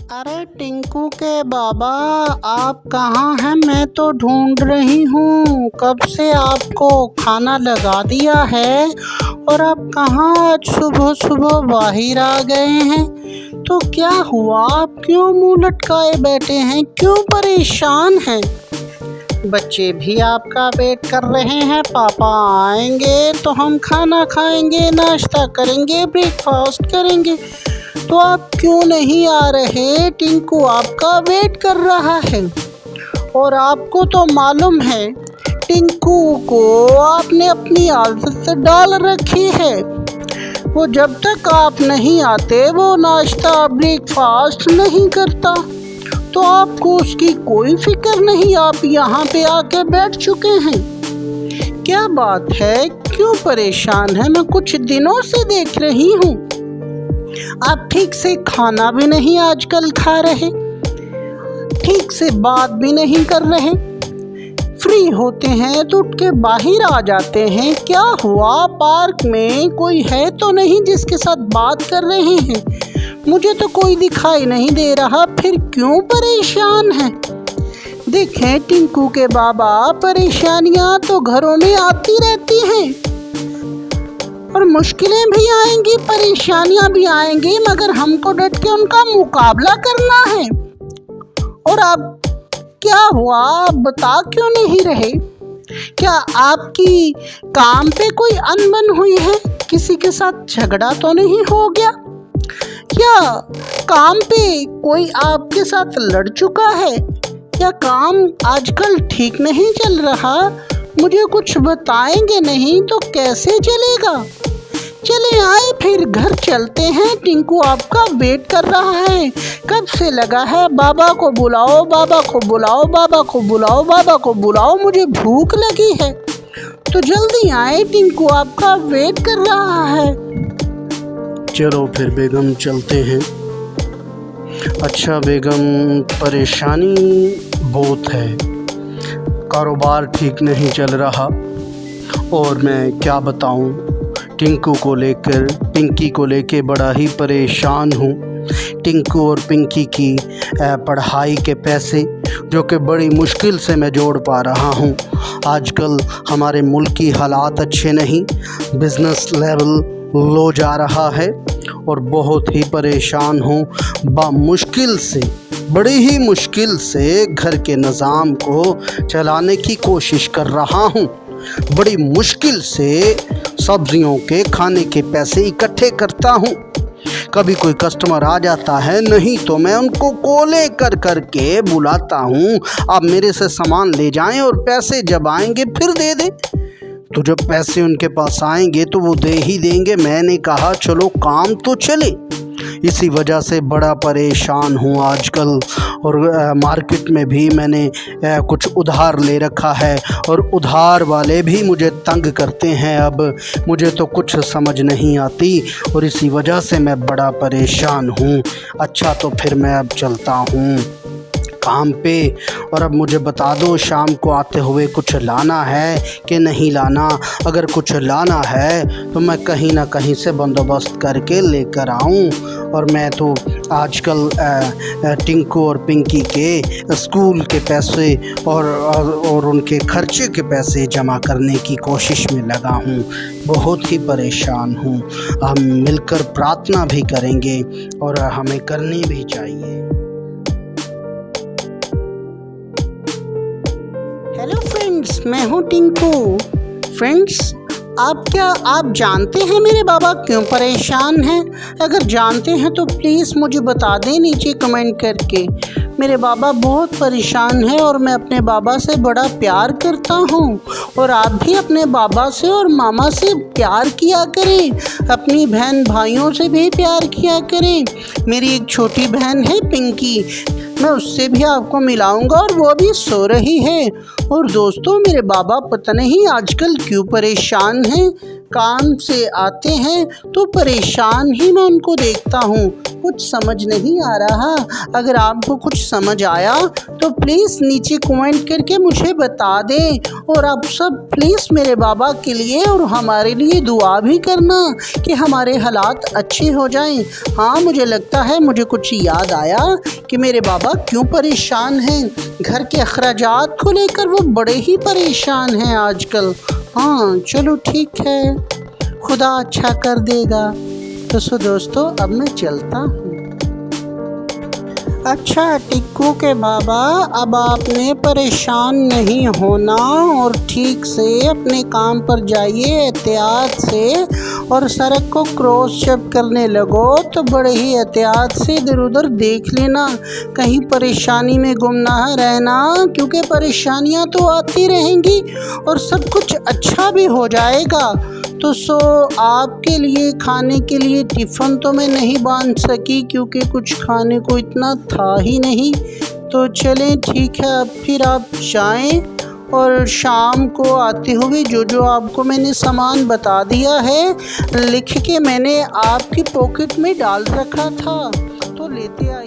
अरे टिंकू के बाबा, आप कहाँ हैं? मैं तो ढूंढ रही हूँ कब से आपको। खाना लगा दिया है और आप कहाँ आज सुबह सुबह बाहर आ गए हैं? तो क्या हुआ? आप क्यों मुंह लटकाए बैठे हैं? क्यों परेशान हैं? बच्चे भी आपका वेट कर रहे हैं। पापा आएंगे तो हम खाना खाएंगे, नाश्ता करेंगे, ब्रेकफास्ट करेंगे। तो आप क्यों नहीं आ रहे? टिंकू आपका वेट कर रहा है। और आपको तो मालूम है टिंकू को आपने अपनी आदत से डाल रखी है। वो जब तक आप नहीं आते वो नाश्ता ब्रेकफास्ट नहीं करता। तो आपको उसकी कोई फिक्र नहीं, आप यहाँ पे आके बैठ चुके हैं। क्या बात है? क्यों परेशान है? मैं कुछ दिनों से देख रही हूँ आप ठीक से खाना भी नहीं आजकल खा रहे, ठीक से बात भी नहीं कर रहे। फ्री होते हैं तो उठ के बाहर आ जाते हैं। क्या हुआ? पार्क में कोई है तो नहीं जिसके साथ बात कर रहे हैं? मुझे तो कोई दिखाई नहीं दे रहा। फिर क्यों परेशान हैं? देखें टिंकू के बाबा, परेशानियां तो घरों में आती रहती हैं और मुश्किलें भी आएंगी, परेशानियां भी आएंगी, मगर हमको डट के उनका मुकाबला करना है। और आप क्या हुआ? आप बता क्यों नहीं रहे? क्या आपकी काम पे कोई अनबन हुई है? किसी के साथ झगड़ा तो नहीं हो गया? क्या काम पे कोई आपके साथ लड़ चुका है? या काम आजकल ठीक नहीं चल रहा? मुझे कुछ बताएंगे नहीं तो कैसे चलेगा? चले आए फिर घर चलते हैं। टिंकू आपका वेट कर रहा है, कब से लगा है। बाबा को बुलाओ, बाबा को बुलाओ, बाबा को बुलाओ, बाबा को बुलाओ, मुझे भूख लगी है। तो जल्दी आए, टिंकू आपका वेट कर रहा है। चलो फिर बेगम चलते हैं। अच्छा बेगम, परेशानी बहुत है, कारोबार ठीक नहीं चल रहा और मैं क्या बताऊं, टिंकू को लेकर, पिंकी को लेकर बड़ा ही परेशान हूँ। टिंकू और पिंकी की पढ़ाई के पैसे जो कि बड़ी मुश्किल से मैं जोड़ पा रहा हूँ। आजकल हमारे मुल्क की हालात अच्छे नहीं, बिज़नेस लेवल लो जा रहा है और बहुत ही परेशान हूँ। मुश्किल से, बड़ी ही मुश्किल से घर के निज़ाम को चलाने की कोशिश कर रहा हूँ। बड़ी मुश्किल से सब्जियों के खाने के पैसे इकट्ठे करता हूँ। कभी कोई कस्टमर आ जाता है, नहीं तो मैं उनको कॉलें कर कर के बुलाता हूँ, आप मेरे से सामान ले जाएं और पैसे जब आएंगे फिर दे दें। तो जब पैसे उनके पास आएंगे तो वो दे ही देंगे। मैंने कहा चलो काम तो चले। इसी वजह से बड़ा परेशान हूँ आजकल। और मार्केट में भी मैंने कुछ उधार ले रखा है और उधार वाले भी मुझे तंग करते हैं। अब मुझे तो कुछ समझ नहीं आती और इसी वजह से मैं बड़ा परेशान हूँ। अच्छा तो फिर मैं अब चलता हूँ काम पे। और अब मुझे बता दो शाम को आते हुए कुछ लाना है कि नहीं लाना? अगर कुछ लाना है तो मैं कहीं ना कहीं से बंदोबस्त करके लेकर आऊं। और मैं तो आजकल टिंकू और पिंकी के स्कूल के पैसे और उनके खर्चे के पैसे जमा करने की कोशिश में लगा हूं। बहुत ही परेशान हूं। हम मिलकर प्रार्थना भी करेंगे और हमें करनी भी चाहिए। हेलो फ्रेंड्स, मैं हूँ टिंकू। फ्रेंड्स, आप जानते हैं मेरे बाबा क्यों परेशान हैं? अगर जानते हैं तो प्लीज़ मुझे बता दें नीचे कमेंट करके। मेरे बाबा बहुत परेशान हैं और मैं अपने बाबा से बड़ा प्यार करता हूँ। और आप भी अपने बाबा से और मामा से प्यार किया करें, अपनी बहन भाइयों से भी प्यार किया करें। मेरी एक छोटी बहन है पिंकी, मैं उससे भी आपको मिलाऊंगा और वो भी सो रही है। और दोस्तों, मेरे बाबा पता नहीं आजकल क्यों परेशान हैं। काम से आते हैं तो परेशान ही मैं उनको देखता हूँ। कुछ समझ नहीं आ रहा। अगर आपको कुछ समझ आया तो प्लीज़ नीचे कमेंट करके मुझे बता दें। और आप सब प्लीज़ मेरे बाबा के लिए और हमारे लिए दुआ भी करना कि हमारे हालात अच्छे हो जाएं। हाँ, मुझे लगता है मुझे कुछ याद आया कि मेरे बाबा क्यों परेशान हैं। घर के अखराजात को लेकर वो बड़े ही परेशान हैं आजकल। हाँ चलो ठीक है, खुदा अच्छा कर देगा। तो सो दोस्तों, अब मैं चलता हूँ। अच्छा टिक्कू के बाबा, अब आपने परेशान नहीं होना और ठीक से अपने काम पर जाइए एहतियात से। और सड़क को क्रॉस जब करने लगो तो बड़े ही एहतियात से इधर उधर देख लेना, कहीं परेशानी में गुम ना रहना, क्योंकि परेशानियां तो आती रहेंगी और सब कुछ अच्छा भी हो जाएगा। तो सो आपके लिए खाने के लिए टिफ़िन तो मैं नहीं बांध सकी क्योंकि कुछ खाने को इतना था ही नहीं। तो चलें ठीक है, अब फिर आप जाएं और शाम को आते हुए जो जो आपको मैंने सामान बता दिया है लिख के मैंने आपकी पॉकेट में डाल रखा था, तो लेते आइए।